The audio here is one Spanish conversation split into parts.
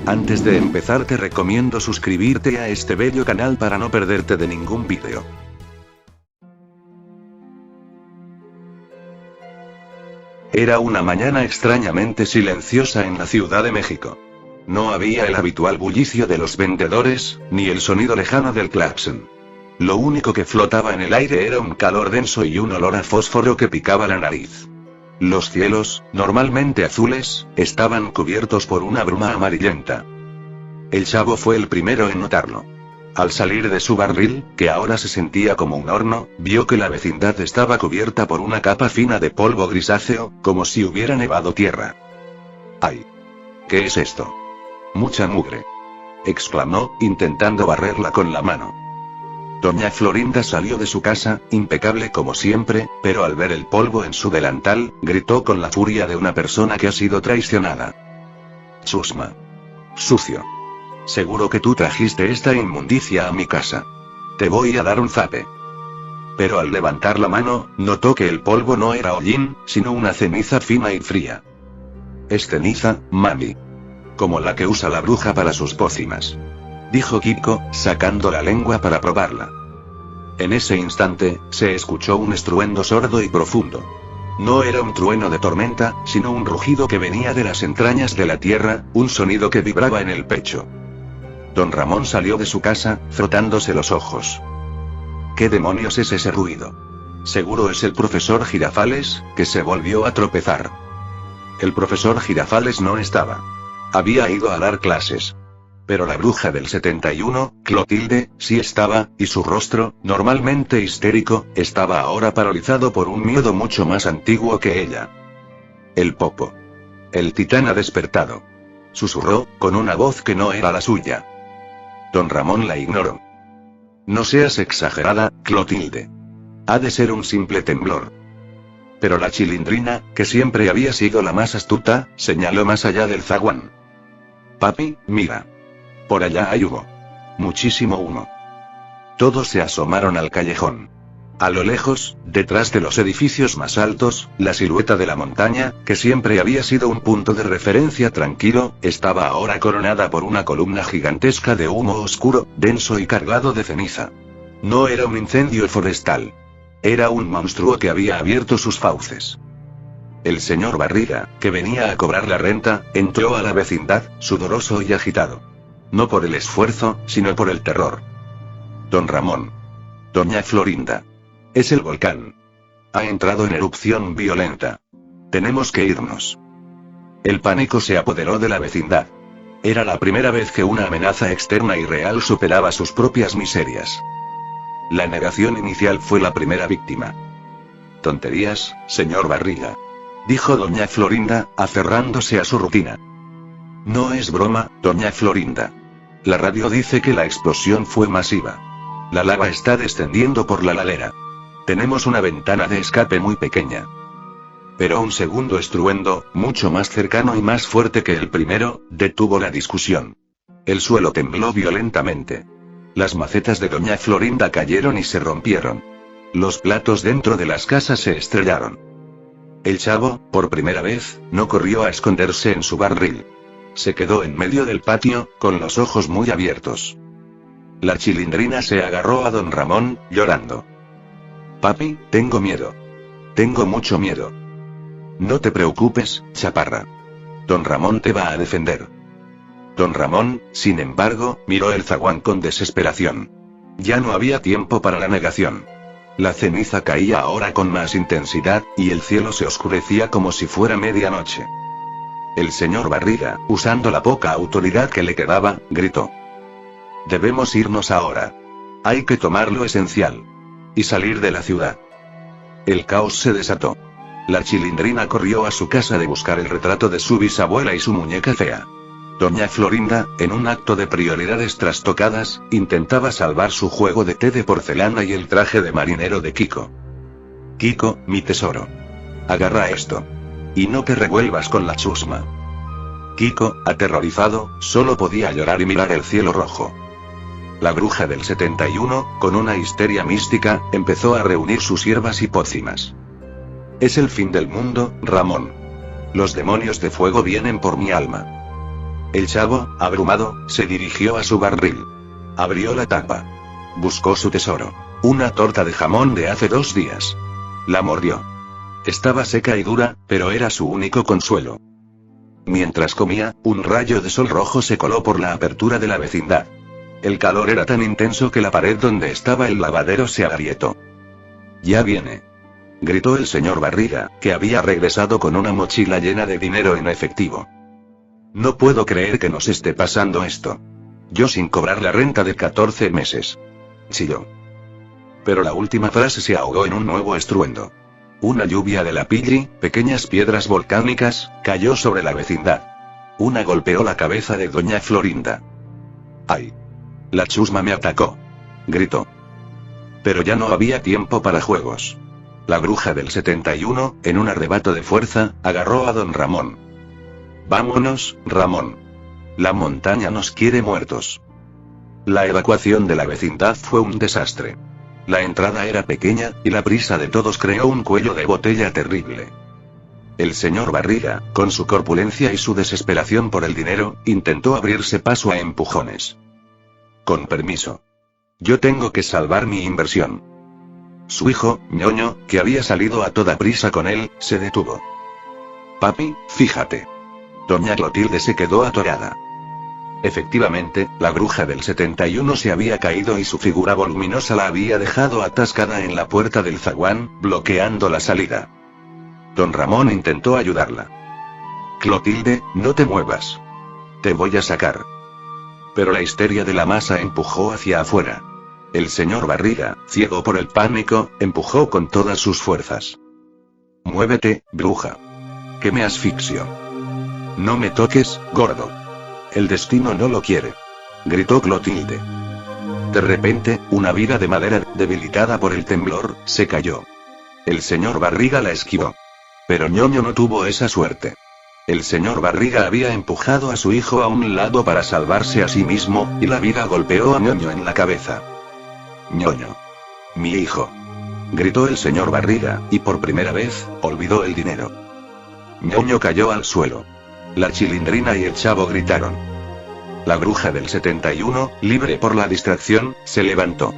Antes de empezar te recomiendo suscribirte a este bello canal para no perderte de ningún vídeo. Era una mañana extrañamente silenciosa en la Ciudad de México. No había el habitual bullicio de los vendedores, ni el sonido lejano del claxon. Lo único que flotaba en el aire era un calor denso y un olor a fósforo que picaba la nariz. Los cielos, normalmente azules, estaban cubiertos por una bruma amarillenta. El chavo fue el primero en notarlo. Al salir de su barril, que ahora se sentía como un horno, vio que la vecindad estaba cubierta por una capa fina de polvo grisáceo, como si hubiera nevado tierra. ¡Ay! ¿Qué es esto? Mucha mugre, exclamó, intentando barrerla con la mano. Doña Florinda salió de su casa, impecable como siempre, pero al ver el polvo en su delantal, gritó con la furia de una persona que ha sido traicionada. Chusma. Sucio. Seguro que tú trajiste esta inmundicia a mi casa. Te voy a dar un zape. Pero al levantar la mano, notó que el polvo no era hollín, sino una ceniza fina y fría. Es ceniza, mami. Como la que usa la bruja para sus pócimas, dijo Kiko, sacando la lengua para probarla. En ese instante, se escuchó un estruendo sordo y profundo. No era un trueno de tormenta, sino un rugido que venía de las entrañas de la tierra, un sonido que vibraba en el pecho. Don Ramón salió de su casa, frotándose los ojos. ¿Qué demonios es ese ruido? Seguro es el profesor Girafales, que se volvió a tropezar. El profesor Girafales no estaba. Había ido a dar clases. Pero la bruja del 71, Clotilde, sí estaba, y su rostro, normalmente histérico, estaba ahora paralizado por un miedo mucho más antiguo que ella. El Popo. El titán ha despertado. Susurró, con una voz que no era la suya. Don Ramón la ignoró. No seas exagerada, Clotilde. Ha de ser un simple temblor. Pero la Chilindrina, que siempre había sido la más astuta, señaló más allá del zaguán. Papi, mira. Por allá hay humo. Muchísimo humo. Todos se asomaron al callejón. A lo lejos, detrás de los edificios más altos, la silueta de la montaña, que siempre había sido un punto de referencia tranquilo, estaba ahora coronada por una columna gigantesca de humo oscuro, denso y cargado de ceniza. No era un incendio forestal. Era un monstruo que había abierto sus fauces. El señor Barriga, que venía a cobrar la renta, entró a la vecindad, sudoroso y agitado. No por el esfuerzo, sino por el terror. Don Ramón. Doña Florinda. Es el volcán. Ha entrado en erupción violenta. Tenemos que irnos. El pánico se apoderó de la vecindad. Era la primera vez que una amenaza externa y real superaba sus propias miserias. La negación inicial fue la primera víctima. Tonterías, señor Barriga, dijo doña Florinda, aferrándose a su rutina. No es broma, doña Florinda. La radio dice que la explosión fue masiva. La lava está descendiendo por la ladera. Tenemos una ventana de escape muy pequeña. Pero un segundo estruendo, mucho más cercano y más fuerte que el primero, detuvo la discusión. El suelo tembló violentamente. Las macetas de doña Florinda cayeron y se rompieron. Los platos dentro de las casas se estrellaron. El chavo, por primera vez, no corrió a esconderse en su barril. Se quedó en medio del patio, con los ojos muy abiertos. La Chilindrina se agarró a don Ramón, llorando. Papi, tengo miedo. Tengo mucho miedo. No te preocupes, chaparra. Don Ramón te va a defender. Don Ramón, sin embargo, miró el zaguán con desesperación. Ya no había tiempo para la negación. La ceniza caía ahora con más intensidad, y el cielo se oscurecía como si fuera medianoche. El señor Barriga, usando la poca autoridad que le quedaba, gritó. Debemos irnos ahora. Hay que tomar lo esencial. Y salir de la ciudad. El caos se desató. La Chilindrina corrió a su casa de buscar el retrato de su bisabuela y su muñeca fea. Doña Florinda, en un acto de prioridades trastocadas, intentaba salvar su juego de té de porcelana y el traje de marinero de Kiko. Kiko, mi tesoro. Agarra esto. Y no te revuelvas con la chusma. Kiko, aterrorizado, solo podía llorar y mirar el cielo rojo. La bruja del 71, con una histeria mística, empezó a reunir sus hierbas y pócimas. Es el fin del mundo, Ramón. Los demonios de fuego vienen por mi alma. El chavo, abrumado, se dirigió a su barril. Abrió la tapa. Buscó su tesoro. Una torta de jamón de hace 2 días. La mordió. Estaba seca y dura, pero era su único consuelo. Mientras comía, un rayo de sol rojo se coló por la apertura de la vecindad. El calor era tan intenso que la pared donde estaba el lavadero se agrietó. «Ya viene», gritó el señor Barriga, que había regresado con una mochila llena de dinero en efectivo. «No puedo creer que nos esté pasando esto. Yo sin cobrar la renta de 14 meses», chilló. Pero la última frase se ahogó en un nuevo estruendo. Una lluvia de lapilli, pequeñas piedras volcánicas, cayó sobre la vecindad. Una golpeó la cabeza de doña Florinda. «¡Ay! La chusma me atacó», gritó. Pero ya no había tiempo para juegos. La bruja del 71, en un arrebato de fuerza, agarró a don Ramón. «Vámonos, Ramón. La montaña nos quiere muertos». La evacuación de la vecindad fue un desastre. La entrada era pequeña, y la prisa de todos creó un cuello de botella terrible. El señor Barriga, con su corpulencia y su desesperación por el dinero, intentó abrirse paso a empujones. «Con permiso. Yo tengo que salvar mi inversión». Su hijo, ñoño, que había salido a toda prisa con él, se detuvo. «Papi, fíjate». Doña Clotilde se quedó atorada. Efectivamente, la bruja del 71 se había caído y su figura voluminosa la había dejado atascada en la puerta del zaguán, bloqueando la salida. Don Ramón intentó ayudarla. «Clotilde, no te muevas. Te voy a sacar». Pero la histeria de la masa empujó hacia afuera. El señor Barriga, ciego por el pánico, empujó con todas sus fuerzas. «Muévete, bruja. Que me asfixio». «No me toques, gordo. El destino no lo quiere», gritó Clotilde. De repente, una viga de madera, debilitada por el temblor, se cayó. El señor Barriga la esquivó. Pero ñoño no tuvo esa suerte. El señor Barriga había empujado a su hijo a un lado para salvarse a sí mismo, y la viga golpeó a ñoño en la cabeza. «ñoño. Mi hijo», gritó el señor Barriga, y por primera vez, olvidó el dinero. ñoño cayó al suelo. La Chilindrina y el chavo gritaron. La bruja del 71, libre por la distracción, se levantó.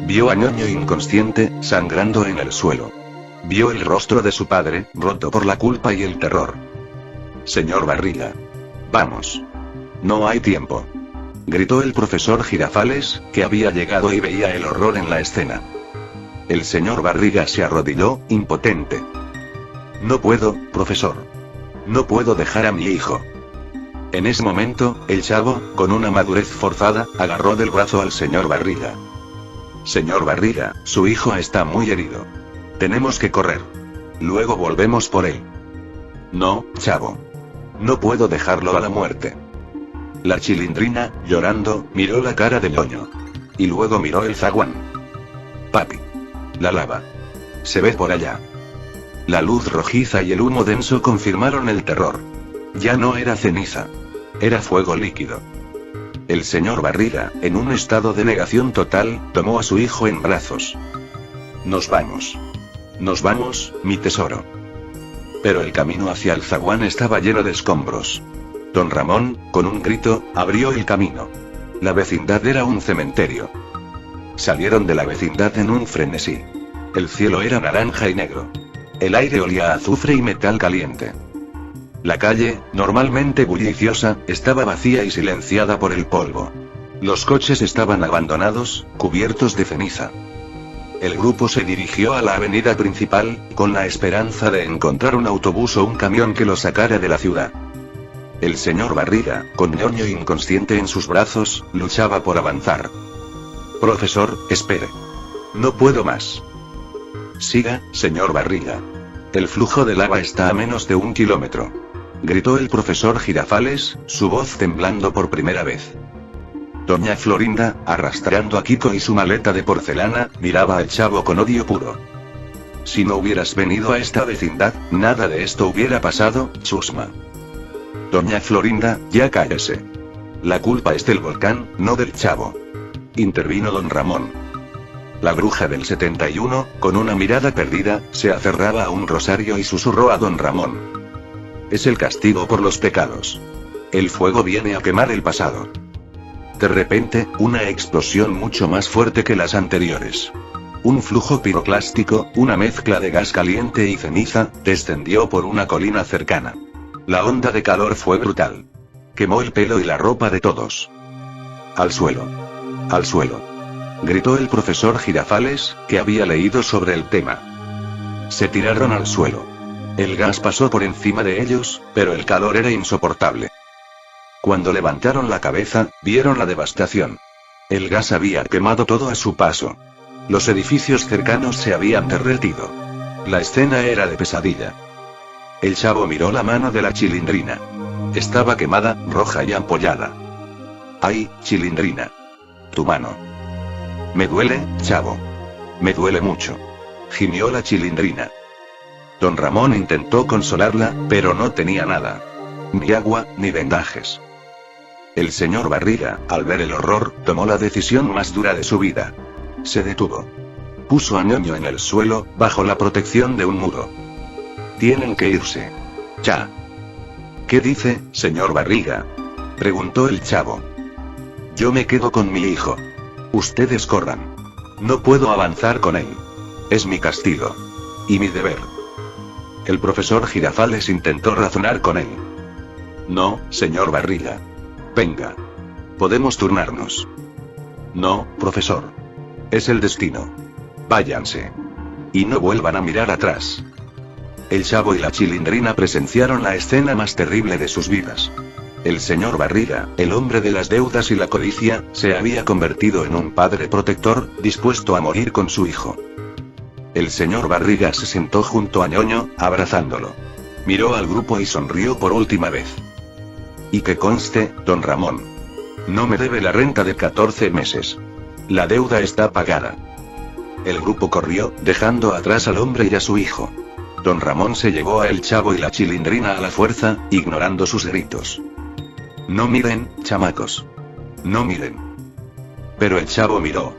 Vio a ñoño inconsciente, sangrando en el suelo. Vio el rostro de su padre, roto por la culpa y el terror. «Señor Barriga. Vamos. No hay tiempo», gritó el profesor Girafales, que había llegado y veía el horror en la escena. El señor Barriga se arrodilló, impotente. «No puedo, profesor. No puedo dejar a mi hijo». En ese momento, el chavo, con una madurez forzada, agarró del brazo al señor Barriga. «Señor Barriga, su hijo está muy herido. Tenemos que correr. Luego volvemos por él». «No, chavo. No puedo dejarlo a la muerte». La Chilindrina, llorando, miró la cara de ñoño. Y luego miró el zaguán. «Papi. La lava. Se ve por allá». La luz rojiza y el humo denso confirmaron el terror. Ya no era ceniza. Era fuego líquido. El señor Barriga, en un estado de negación total, tomó a su hijo en brazos. «Nos vamos. Nos vamos, mi tesoro». Pero el camino hacia el zaguán estaba lleno de escombros. Don Ramón, con un grito, abrió el camino. La vecindad era un cementerio. Salieron de la vecindad en un frenesí. El cielo era naranja y negro. El aire olía a azufre y metal caliente. La calle, normalmente bulliciosa, estaba vacía y silenciada por el polvo. Los coches estaban abandonados, cubiertos de ceniza. El grupo se dirigió a la avenida principal, con la esperanza de encontrar un autobús o un camión que lo sacara de la ciudad. El señor Barriga, con ñoño inconsciente en sus brazos, luchaba por avanzar. «Profesor, espere. No puedo más». «Siga, señor Barriga. El flujo de lava está a menos de 1 kilómetro», gritó el profesor Girafales, su voz temblando por primera vez. Doña Florinda, arrastrando a Kiko y su maleta de porcelana, miraba al chavo con odio puro. «Si no hubieras venido a esta vecindad, nada de esto hubiera pasado, chusma». «Doña Florinda, ya cállese. La culpa es del volcán, no del chavo». intervino don Ramón. La bruja del 71, con una mirada perdida, se aferraba a un rosario y susurró a don Ramón. Es el castigo por los pecados. El fuego viene a quemar el pasado. De repente, una explosión mucho más fuerte que las anteriores. Un flujo piroclástico, una mezcla de gas caliente y ceniza, descendió por una colina cercana. La onda de calor fue brutal. Quemó el pelo y la ropa de todos. Al suelo. Al suelo. Gritó el profesor Girafales, que había leído sobre el tema. Se tiraron al suelo. El gas pasó por encima de ellos, pero el calor era insoportable. Cuando levantaron la cabeza, vieron la devastación. El gas había quemado todo a su paso. Los edificios cercanos se habían derretido. La escena era de pesadilla. El chavo miró la mano de la Chilindrina. Estaba quemada, roja y ampollada. ¡Ay, Chilindrina! Tu mano. Me duele, chavo. Me duele mucho. Gimió la Chilindrina. Don Ramón intentó consolarla, pero no tenía nada. Ni agua, ni vendajes. El señor Barriga, al ver el horror, tomó la decisión más dura de su vida. Se detuvo. Puso a Ñoño en el suelo, bajo la protección de un muro. Tienen que irse. Ya. ¿Qué dice, señor Barriga? Preguntó el chavo. Yo me quedo con mi hijo. Ustedes corran. No puedo avanzar con él. Es mi castigo. Y mi deber. El profesor Girafales intentó razonar con él. No, señor Barriga. Venga. Podemos turnarnos. No, profesor. Es el destino. Váyanse. Y no vuelvan a mirar atrás. El chavo y la Chilindrina presenciaron la escena más terrible de sus vidas. El señor Barriga, el hombre de las deudas y la codicia, se había convertido en un padre protector, dispuesto a morir con su hijo. El señor Barriga se sentó junto a Ñoño, abrazándolo. Miró al grupo y sonrió por última vez. Y que conste, don Ramón. No me debe la renta de 14 meses. La deuda está pagada. El grupo corrió, dejando atrás al hombre y a su hijo. Don Ramón se llevó a el chavo y la Chilindrina a la fuerza, ignorando sus gritos. No miren, chamacos. No miren. Pero el chavo miró.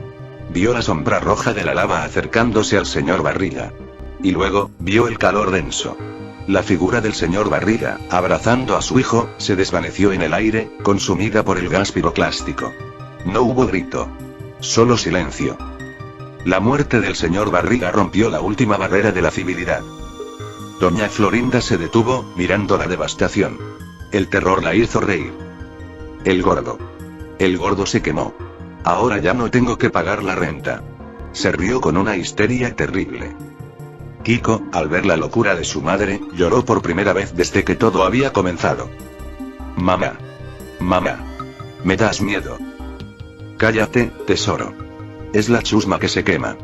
Vio la sombra roja de la lava acercándose al señor Barriga. Y luego, vio el calor denso. La figura del señor Barriga, abrazando a su hijo, se desvaneció en el aire, consumida por el gas piroclástico. No hubo grito. Solo silencio. La muerte del señor Barriga rompió la última barrera de la civilidad. Doña Florinda se detuvo, mirando la devastación. El terror la hizo reír. El gordo. El gordo se quemó. Ahora ya no tengo que pagar la renta. Se rió con una histeria terrible. Kiko, al ver la locura de su madre, lloró por primera vez desde que todo había comenzado. Mamá. Mamá. Me das miedo. Cállate, tesoro. Es la chusma que se quema.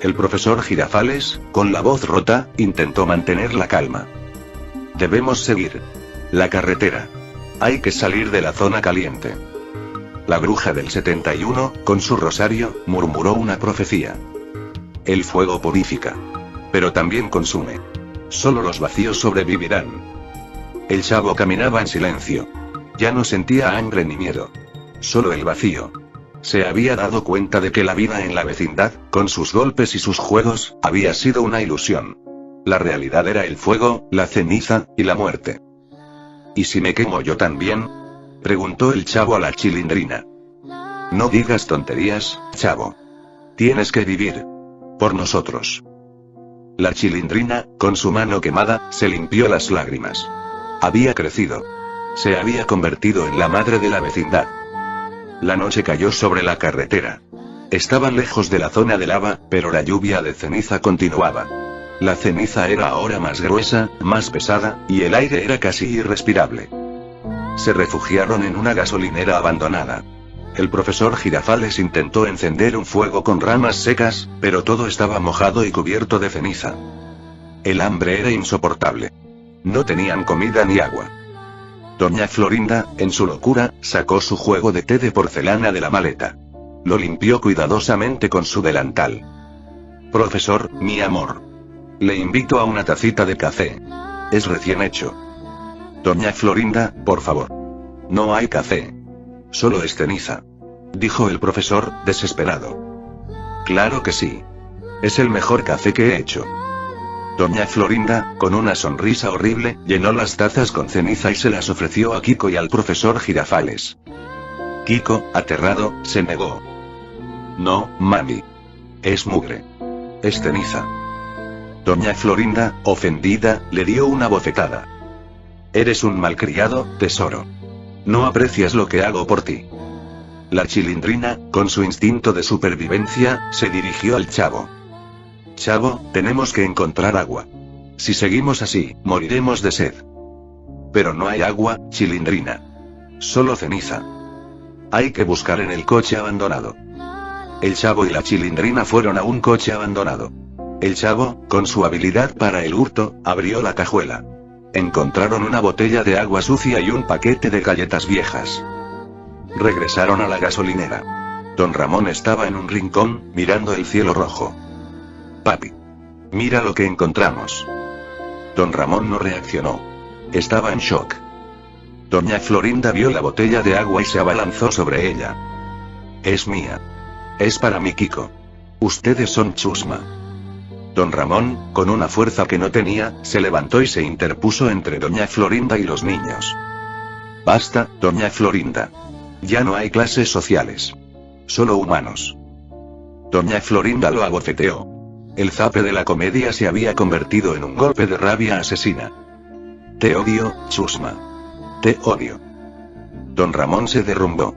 El profesor Girafales, con la voz rota, intentó mantener la calma. Debemos seguir. La carretera. Hay que salir de la zona caliente. La bruja del 71, con su rosario, murmuró una profecía. El fuego purifica. Pero también consume. Solo los vacíos sobrevivirán. El chavo caminaba en silencio. Ya no sentía hambre ni miedo. Solo el vacío. Se había dado cuenta de que la vida en la vecindad, con sus golpes y sus juegos, había sido una ilusión. La realidad era el fuego, la ceniza, y la muerte. ¿Y si me quemo yo también? Preguntó el chavo a la Chilindrina. No digas tonterías, chavo. Tienes que vivir. Por nosotros. La Chilindrina, con su mano quemada, se limpió las lágrimas. Había crecido. Se había convertido en la madre de la vecindad. La noche cayó sobre la carretera. Estaban lejos de la zona de lava, pero la lluvia de ceniza continuaba. La ceniza era ahora más gruesa, más pesada, y el aire era casi irrespirable. Se refugiaron en una gasolinera abandonada. El profesor Girafales intentó encender un fuego con ramas secas, pero todo estaba mojado y cubierto de ceniza. El hambre era insoportable. No tenían comida ni agua. Doña Florinda, en su locura, sacó su juego de té de porcelana de la maleta. Lo limpió cuidadosamente con su delantal. Profesor, mi amor. Le invito a una tacita de café. Es recién hecho. Doña Florinda, por favor. No hay café. Solo es ceniza. dijo el profesor, desesperado. Claro que sí. Es el mejor café que he hecho. Doña Florinda, con una sonrisa horrible, llenó las tazas con ceniza y se las ofreció a Kiko y al profesor Girafales. Kiko, aterrado, se negó. No, mami. Es mugre. Es ceniza. Doña Florinda, ofendida, le dio una bofetada. Eres un malcriado, tesoro. No aprecias lo que hago por ti. La Chilindrina, con su instinto de supervivencia, se dirigió al chavo. Chavo, tenemos que encontrar agua. Si seguimos así, moriremos de sed. Pero no hay agua, Chilindrina. Solo ceniza. Hay que buscar en el coche abandonado. El chavo y la Chilindrina fueron a un coche abandonado. El chavo, con su habilidad para el hurto, abrió la cajuela. Encontraron una botella de agua sucia y un paquete de galletas viejas. Regresaron a la gasolinera. Don Ramón estaba en un rincón, mirando el cielo rojo. Papi. Mira lo que encontramos. Don Ramón no reaccionó. Estaba en shock. Doña Florinda vio la botella de agua y se abalanzó sobre ella. Es mía. Es para mi Kiko. Ustedes son chusma. Don Ramón, con una fuerza que no tenía, se levantó y se interpuso entre Doña Florinda y los niños. Basta, Doña Florinda. Ya no hay clases sociales. Solo humanos. Doña Florinda lo abofeteó. El zape de la comedia se había convertido en un golpe de rabia asesina. Te odio, chusma. Te odio. Don Ramón se derrumbó.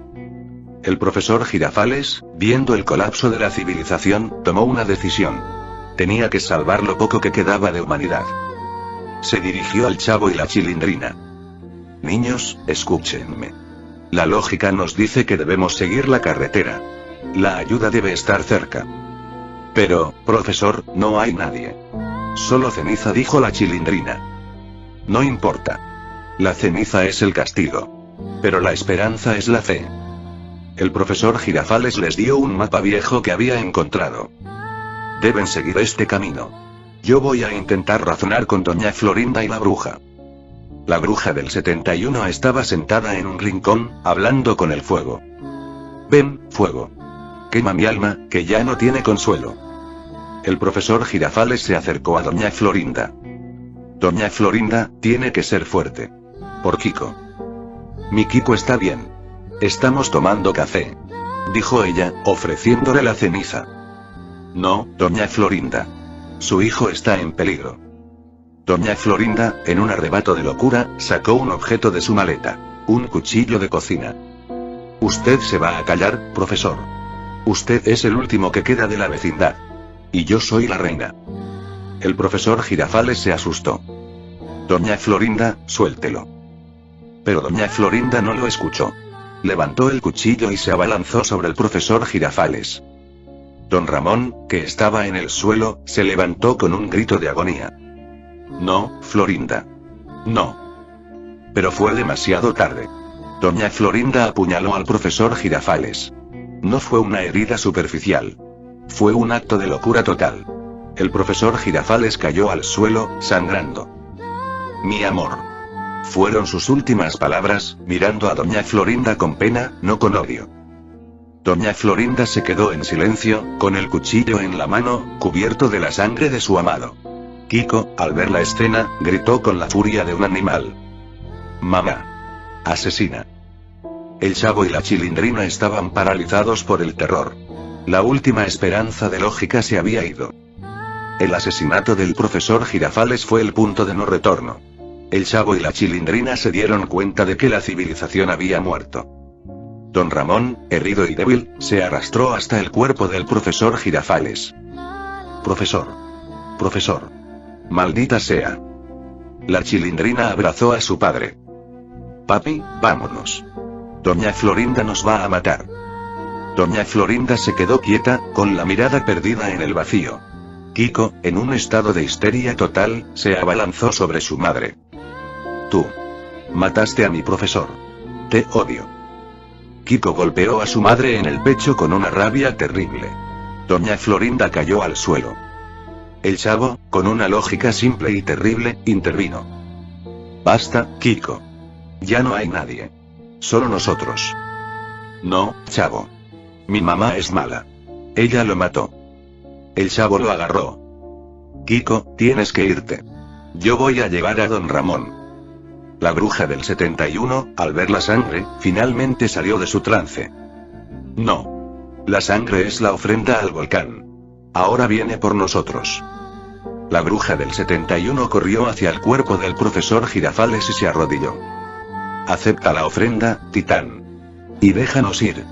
El profesor Girafales, viendo el colapso de la civilización, tomó una decisión. Tenía que salvar lo poco que quedaba de humanidad. Se dirigió al chavo y la Chilindrina. Niños, escúchenme. La lógica nos dice que debemos seguir la carretera. La ayuda debe estar cerca. Pero, profesor, no hay nadie. Solo ceniza, dijo la Chilindrina. No importa. La ceniza es el castigo. Pero la esperanza es la fe. El profesor Girafales les dio un mapa viejo que había encontrado. Deben seguir este camino. Yo voy a intentar razonar con Doña Florinda y la bruja. La bruja del 71 estaba sentada en un rincón, hablando con el fuego. Ven, fuego. Quema mi alma, que ya no tiene consuelo. El profesor Girafales se acercó a Doña Florinda. Doña Florinda, tiene que ser fuerte. Por Kiko. Mi Kiko está bien. Estamos tomando café. Dijo ella, ofreciéndole la ceniza. No, Doña Florinda. Su hijo está en peligro. Doña Florinda, en un arrebato de locura, sacó un objeto de su maleta. Un cuchillo de cocina. Usted se va a callar, profesor. Usted es el último que queda de la vecindad. Y yo soy la reina. El profesor Girafales se asustó. Doña Florinda, suéltelo. Pero Doña Florinda no lo escuchó. Levantó el cuchillo y se abalanzó sobre el profesor Girafales. Don Ramón, que estaba en el suelo, se levantó con un grito de agonía. No, Florinda. No. Pero fue demasiado tarde. Doña Florinda apuñaló al profesor Girafales. No fue una herida superficial. Fue un acto de locura total. El profesor Girafales cayó al suelo, sangrando. Mi amor. Fueron sus últimas palabras, mirando a Doña Florinda con pena, no con odio. Doña Florinda se quedó en silencio, con el cuchillo en la mano, cubierto de la sangre de su amado. Kiko, al ver la escena, gritó con la furia de un animal. Mamá. Asesina. El chavo y la Chilindrina estaban paralizados por el terror. La última esperanza de lógica se había ido. El asesinato del profesor Girafales fue el punto de no retorno. El chavo y la Chilindrina se dieron cuenta de que la civilización había muerto. Don Ramón, herido y débil, se arrastró hasta el cuerpo del profesor Girafales. Profesor. Profesor. Maldita sea. La Chilindrina abrazó a su padre. Papi, vámonos. Doña Florinda nos va a matar. Doña Florinda se quedó quieta, con la mirada perdida en el vacío. Kiko, en un estado de histeria total, se abalanzó sobre su madre. Tú. Mataste a mi profesor. Te odio. Kiko golpeó a su madre en el pecho con una rabia terrible. Doña Florinda cayó al suelo. El chavo, con una lógica simple y terrible, intervino. Basta, Kiko. Ya no hay nadie. Solo nosotros. No, chavo. Mi mamá es mala. Ella lo mató. El chavo lo agarró. Kiko, tienes que irte. Yo voy a llevar a don Ramón. La bruja del 71, al ver la sangre, finalmente salió de su trance. No. La sangre es la ofrenda al volcán. Ahora viene por nosotros. La bruja del 71 corrió hacia el cuerpo del profesor Girafales y se arrodilló. Acepta la ofrenda, Titán. Y déjanos ir.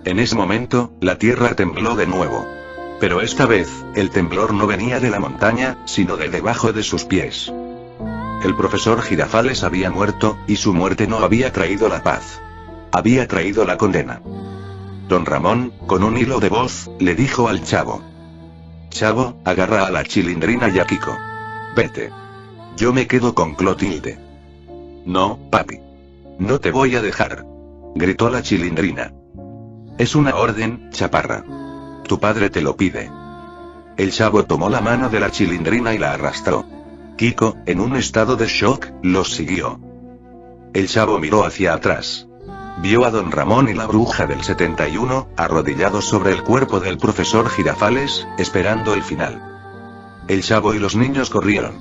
En ese momento, la tierra tembló de nuevo. Pero esta vez, el temblor no venía de la montaña, sino de debajo de sus pies. El profesor Girafales había muerto, y su muerte no había traído la paz. Había traído la condena. Don Ramón, con un hilo de voz, le dijo al chavo. Chavo, agarra a la Chilindrina y a Kiko. Vete. Yo me quedo con Clotilde. No, papi. No te voy a dejar. Gritó la Chilindrina. Es una orden, chaparra. Tu padre te lo pide. El chavo tomó la mano de la Chilindrina y la arrastró. Kiko, en un estado de shock, los siguió. El chavo miró hacia atrás. Vio a don Ramón y la bruja del 71, arrodillados sobre el cuerpo del profesor Girafales, esperando el final. El chavo y los niños corrieron.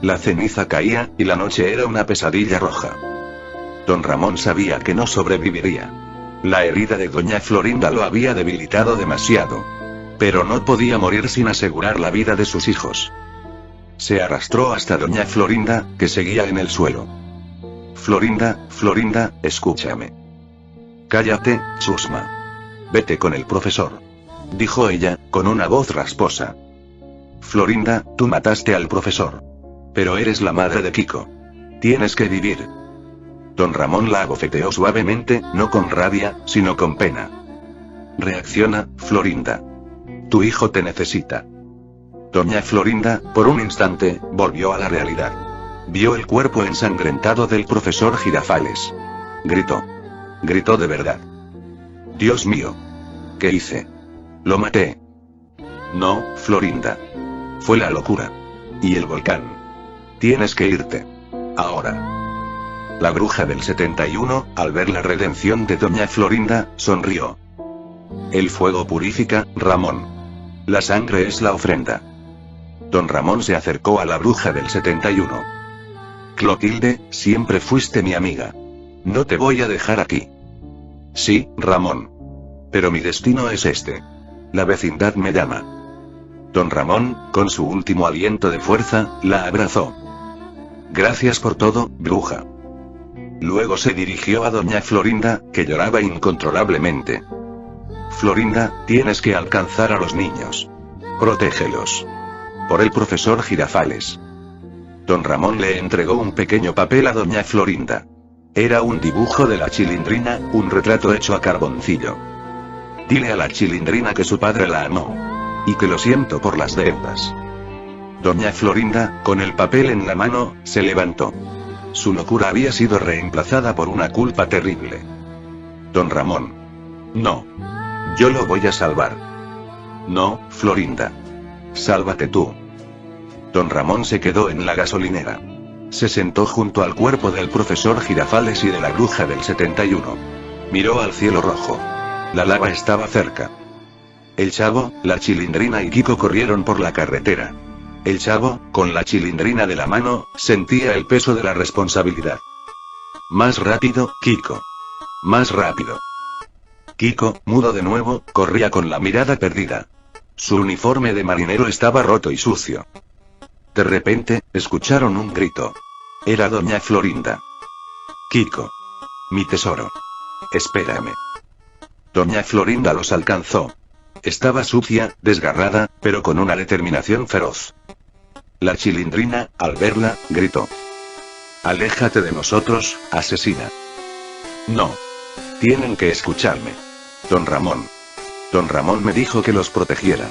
La ceniza caía, y la noche era una pesadilla roja. Don Ramón sabía que no sobreviviría. La herida de doña Florinda lo había debilitado demasiado. Pero no podía morir sin asegurar la vida de sus hijos. Se arrastró hasta doña Florinda, que seguía en el suelo. Florinda, Florinda, escúchame. Cállate, chusma. Vete con el profesor. Dijo ella, con una voz rasposa. Florinda, tú mataste al profesor. Pero eres la madre de Kiko. Tienes que vivir. Don Ramón la abofeteó suavemente, no con rabia, sino con pena. Reacciona, Florinda. Tu hijo te necesita. Doña Florinda, por un instante, volvió a la realidad. Vio el cuerpo ensangrentado del profesor Girafales. Gritó. Gritó de verdad. Dios mío. ¿Qué hice? Lo maté. No, Florinda. Fue la locura. Y el volcán. Tienes que irte. Ahora. La bruja del 71, al ver la redención de doña Florinda, sonrió. El fuego purifica, Ramón. La sangre es la ofrenda. Don Ramón se acercó a la bruja del 71. Clotilde, siempre fuiste mi amiga. No te voy a dejar aquí. Sí, Ramón. Pero mi destino es este. La vecindad me llama. Don Ramón, con su último aliento de fuerza, la abrazó. Gracias por todo, bruja. Luego se dirigió a doña Florinda, que lloraba incontrolablemente. Florinda, tienes que alcanzar a los niños. Protégelos. Por el profesor Girafales. Don Ramón le entregó un pequeño papel a doña Florinda. Era un dibujo de la Chilindrina, un retrato hecho a carboncillo. Dile a la Chilindrina que su padre la amó. Y que lo siento por las deudas. Doña Florinda, con el papel en la mano, se levantó. Su locura había sido reemplazada por una culpa terrible. Don Ramón. No. Yo lo voy a salvar. No, Florinda. Sálvate tú. Don Ramón se quedó en la gasolinera. Se sentó junto al cuerpo del profesor Girafales y de la bruja del 71. Miró al cielo rojo. La lava estaba cerca. El chavo, la Chilindrina y Kiko corrieron por la carretera. El chavo, con la Chilindrina de la mano, sentía el peso de la responsabilidad. Más rápido, Kiko. Más rápido. Kiko, mudo de nuevo, corría con la mirada perdida. Su uniforme de marinero estaba roto y sucio. De repente, escucharon un grito. Era doña Florinda. Kiko. Mi tesoro. Espérame. Doña Florinda los alcanzó. Estaba sucia, desgarrada, pero con una determinación feroz. La Chilindrina, al verla, gritó. Aléjate de nosotros, asesina. No. Tienen que escucharme. Don Ramón. Don Ramón me dijo que los protegiera.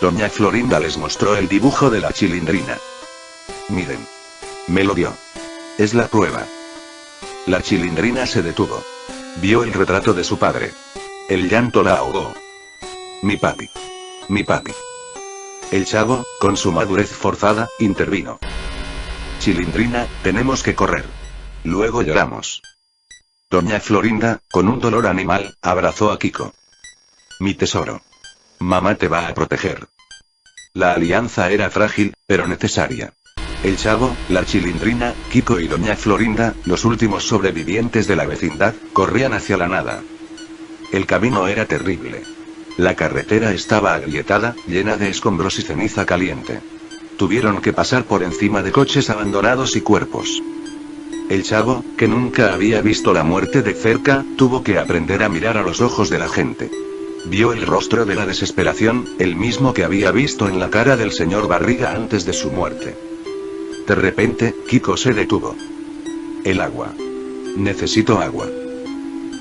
Doña Florinda les mostró el dibujo de la Chilindrina. Miren. Me lo dio. Es la prueba. La Chilindrina se detuvo. Vio el retrato de su padre. El llanto la ahogó. Mi papi. Mi papi. El chavo, con su madurez forzada, intervino. Chilindrina, tenemos que correr. Luego lloramos. Doña Florinda, con un dolor animal, abrazó a Kiko. Mi tesoro. Mamá te va a proteger. La alianza era frágil, pero necesaria. El Chavo, la Chilindrina, Kiko y Doña Florinda, los últimos sobrevivientes de la vecindad, corrían hacia la nada. El camino era terrible. La carretera estaba agrietada, llena de escombros y ceniza caliente. Tuvieron que pasar por encima de coches abandonados y cuerpos. El Chavo, que nunca había visto la muerte de cerca, tuvo que aprender a mirar a los ojos de la gente. Vio el rostro de la desesperación, el mismo que había visto en la cara del señor Barriga antes de su muerte. De repente, Kiko se detuvo. El agua. Necesito agua.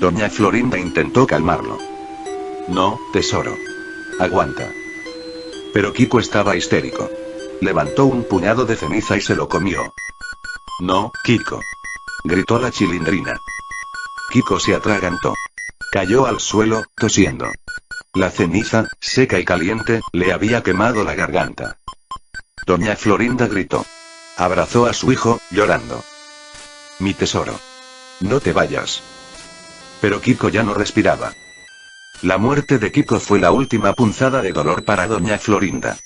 Doña Florinda intentó calmarlo. No, tesoro. Aguanta. Pero Kiko estaba histérico. Levantó un puñado de ceniza y se lo comió. No, Kiko. Gritó la Chilindrina. Kiko se atragantó. Cayó al suelo, tosiendo. La ceniza, seca y caliente, le había quemado la garganta. Doña Florinda gritó. Abrazó a su hijo, llorando. Mi tesoro. No te vayas. Pero Kiko ya no respiraba. La muerte de Kiko fue la última punzada de dolor para Doña Florinda.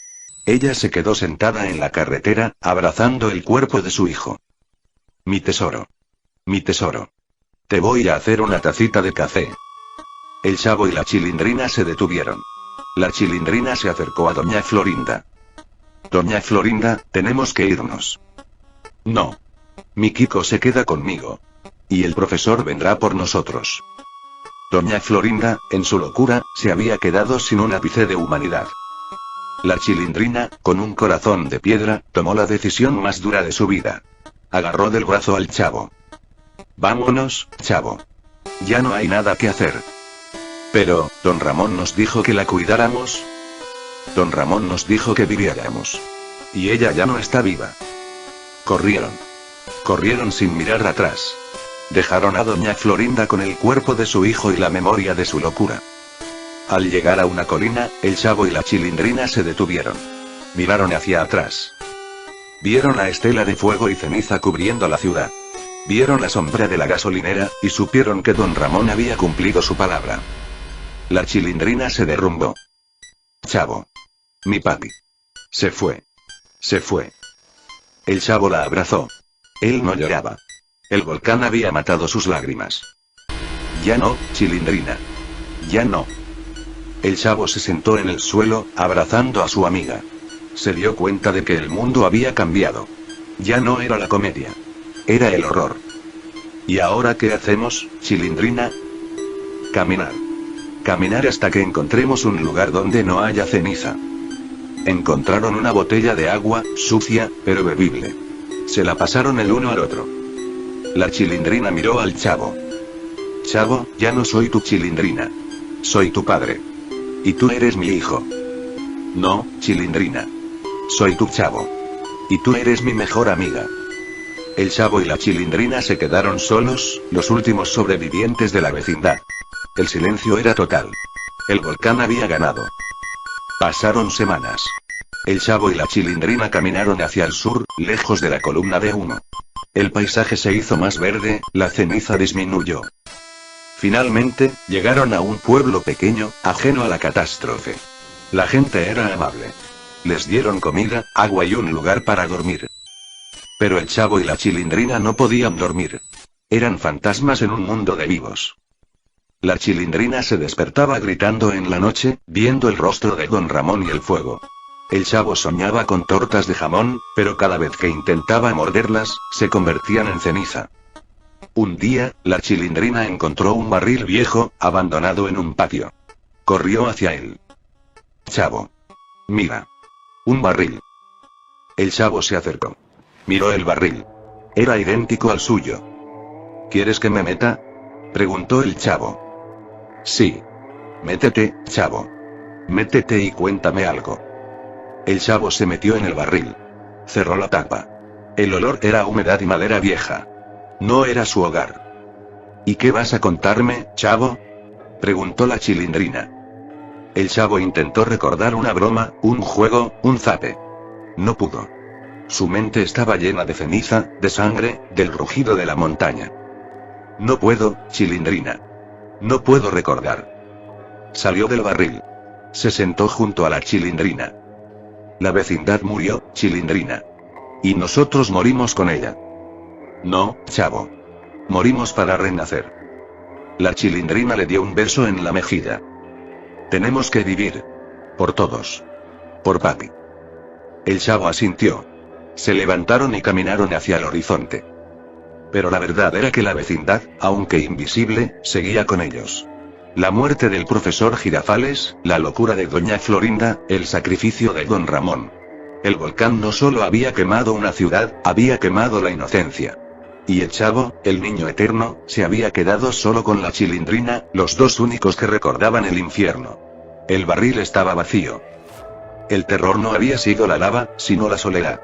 Ella se quedó sentada en la carretera, abrazando el cuerpo de su hijo. Mi tesoro. Mi tesoro. Te voy a hacer una tacita de café. El Chavo y la Chilindrina se detuvieron. La Chilindrina se acercó a Doña Florinda. Doña Florinda, tenemos que irnos. No. Mi Kiko se queda conmigo. Y el profesor vendrá por nosotros. Doña Florinda, en su locura, se había quedado sin un ápice de humanidad. La Chilindrina, con un corazón de piedra, tomó la decisión más dura de su vida. Agarró del brazo al Chavo. Vámonos, Chavo. Ya no hay nada que hacer. Pero, don Ramón nos dijo que la cuidáramos. Don Ramón nos dijo que viviéramos. Y ella ya no está viva. Corrieron. Corrieron sin mirar atrás. Dejaron a Doña Florinda con el cuerpo de su hijo y la memoria de su locura. Al llegar a una colina, el Chavo y la Chilindrina se detuvieron. Miraron hacia atrás. Vieron la estela de fuego y ceniza cubriendo la ciudad. Vieron la sombra de la gasolinera, y supieron que don Ramón había cumplido su palabra. La Chilindrina se derrumbó. Chavo. Mi papi. Se fue. Se fue. El Chavo la abrazó. Él no lloraba. El volcán había matado sus lágrimas. Ya no, Chilindrina. Ya no. El Chavo se sentó en el suelo, abrazando a su amiga. Se dio cuenta de que el mundo había cambiado. Ya no era la comedia. Era el horror. ¿Y ahora qué hacemos, Chilindrina? Caminar. Caminar hasta que encontremos un lugar donde no haya ceniza. Encontraron una botella de agua, sucia, pero bebible. Se la pasaron el uno al otro. La Chilindrina miró al Chavo. Chavo, ya no soy tu Chilindrina. Soy tu padre. Y tú eres mi hijo. No, Chilindrina. Soy tu Chavo. Y tú eres mi mejor amiga. El Chavo y la Chilindrina se quedaron solos, los últimos sobrevivientes de la vecindad. El silencio era total. El volcán había ganado. Pasaron semanas. El Chavo y la Chilindrina caminaron hacia el sur, lejos de la columna de humo. El paisaje se hizo más verde, la ceniza disminuyó. Finalmente, llegaron a un pueblo pequeño, ajeno a la catástrofe. La gente era amable. Les dieron comida, agua y un lugar para dormir. Pero el Chavo y la Chilindrina no podían dormir. Eran fantasmas en un mundo de vivos. La Chilindrina se despertaba gritando en la noche, viendo el rostro de don Ramón y el fuego. El Chavo soñaba con tortas de jamón, pero cada vez que intentaba morderlas, se convertían en ceniza. Un día, la Chilindrina encontró un barril viejo, abandonado en un patio. Corrió hacia él. Chavo. Mira. Un barril. El Chavo se acercó. Miró el barril. Era idéntico al suyo. ¿Quieres que me meta? Preguntó el Chavo. Sí. Métete, Chavo. Métete y cuéntame algo. El Chavo se metió en el barril. Cerró la tapa. El olor era humedad y madera vieja. No era su hogar. ¿Y qué vas a contarme, Chavo? Preguntó la Chilindrina. El Chavo intentó recordar una broma, un juego, un zape. No pudo. Su mente estaba llena de ceniza, de sangre, del rugido de la montaña. No puedo, Chilindrina. No puedo recordar. Salió del barril. Se sentó junto a la Chilindrina. La vecindad murió, Chilindrina. Y nosotros morimos con ella. No, chavo. Morimos para renacer. La Chilindrina le dio un beso en la mejilla. Tenemos que vivir. Por todos. Por papi. El chavo asintió. Se levantaron y caminaron hacia el horizonte. Pero la verdad era que la vecindad, aunque invisible, seguía con ellos. La muerte del profesor Girafales, la locura de doña Florinda, el sacrificio de don Ramón. El volcán no solo había quemado una ciudad, había quemado la inocencia. Y el chavo, el niño eterno, se había quedado solo con la Chilindrina, los dos únicos que recordaban el infierno. El barril estaba vacío. El terror no había sido la lava, sino la soledad.